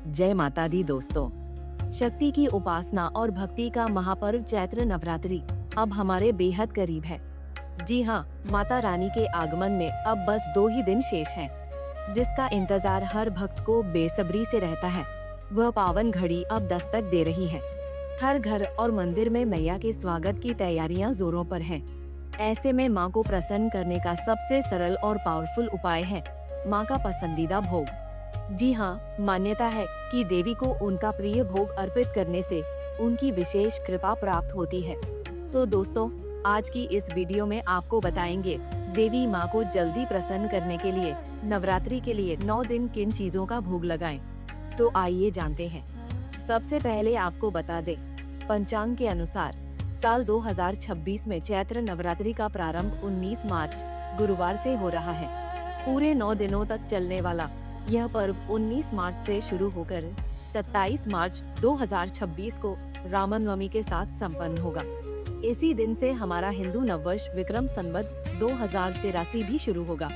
जय माता दी दोस्तों। शक्ति की उपासना और भक्ति का महापर्व चैत्र नवरात्रि अब हमारे बेहद करीब है। जी हाँ, माता रानी के आगमन में अब बस 2 ही दिन शेष हैं, जिसका इंतजार हर भक्त को बेसब्री से रहता है। वह पावन घड़ी अब दस्तक दे रही है। हर घर और मंदिर में मैया के स्वागत की तैयारियां जोरों पर हैं। ऐसे में मां को प्रसन्न करने का सबसे सरल और पावरफुल उपाय है मां का पसंदीदा भोग। जी हाँ, मान्यता है कि देवी को उनका प्रिय भोग अर्पित करने से उनकी विशेष कृपा प्राप्त होती है। तो दोस्तों, आज की इस वीडियो में आपको बताएंगे देवी माँ को जल्दी प्रसन्न करने के लिए नवरात्रि के लिए 9 दिन किन चीजों का भोग लगाएं। तो आइए जानते हैं। सबसे पहले आपको बता दें, पंचांग के अनुसार साल 2026 में चैत्र नवरात्रि का प्रारंभ 19 मार्च गुरुवार से हो रहा है। पूरे 9 दिनों तक चलने वाला यह पर्व 19 मार्च से शुरू होकर 27 मार्च 2026 को रामनवमी के साथ संपन्न होगा। इसी दिन से हमारा हिंदू नववर्ष विक्रम संवत 2083 भी शुरू होगा।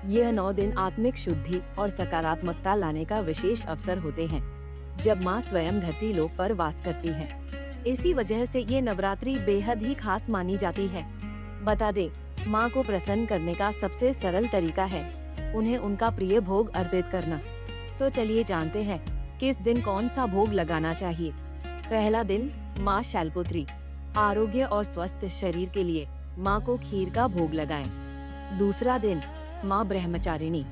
यह 9 दिन आत्मिक शुद्धि और सकारात्मकता लाने का विशेष अवसर होते हैं, जब माँ स्वयं धरती लोक पर वास करती है। इसी वजह से ये नवरात्रि बेहद ही खास मानी जाती है। बता दे, माँ को प्रसन्न करने का सबसे सरल तरीका है उन्हें उनका प्रिय भोग अर्पित करना। तो चलिए जानते हैं किस दिन कौन सा भोग लगाना चाहिए। पहला दिन माँ शैलपुत्री, आरोग्य और स्वस्थ शरीर के लिए माँ को खीर का भोग लगाएं। दूसरा दिन माँ ब्रह्मचारिणी,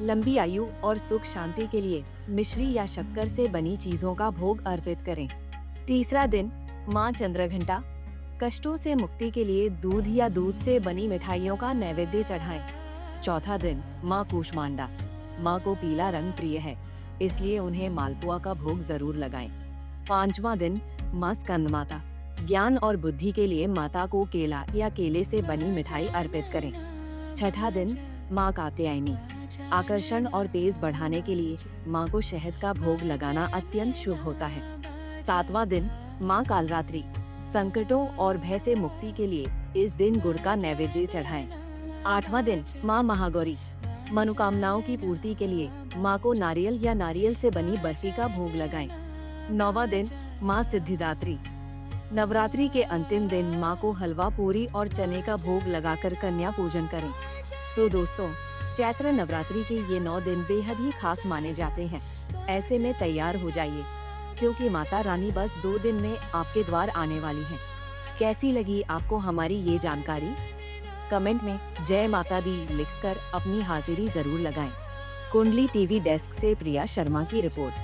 लंबी आयु और सुख शांति के लिए मिश्री या शक्कर से बनी चीजों का भोग अर्पित करें। तीसरा दिन माँ चंद्रघंटा, कष्टों से मुक्ति के लिए दूध या दूध से बनी मिठाइयों का नैवेद्य चढ़ाएं। चौथा दिन माँ कूष्मांडा, माँ को पीला रंग प्रिय है, इसलिए उन्हें मालपुआ का भोग जरूर लगाएं। पांचवा दिन माँ स्कंदमाता, ज्ञान और बुद्धि के लिए माता को केला या केले से बनी मिठाई अर्पित करें। छठा दिन माँ कात्यायनी, आकर्षण और तेज बढ़ाने के लिए माँ को शहद का भोग लगाना अत्यंत शुभ होता है। सातवां दिन माँ कालरात्रि, संकटों और भय से मुक्ति के लिए इस दिन गुड़ का नैवेद्य चढ़ाएं। आठवां दिन माँ महागौरी, मनोकामनाओं की पूर्ति के लिए माँ को नारियल या नारियल से बनी बर्फी का भोग लगाएं। नौवां दिन माँ सिद्धिदात्री, नवरात्रि के अंतिम दिन माँ को हलवा पूरी और चने का भोग लगाकर कन्या पूजन करें। तो दोस्तों, चैत्र नवरात्रि के ये 9 दिन बेहद ही खास माने जाते हैं। ऐसे में तैयार हो जाइए, क्योंकि माता रानी बस 2 दिन में आपके द्वार आने वाली हैं। कैसी लगी आपको हमारी ये जानकारी? कमेंट में जय माता दी लिखकर अपनी हाजिरी जरूर लगाएं। कुंडली टीवी डेस्क से प्रिया शर्मा की रिपोर्ट।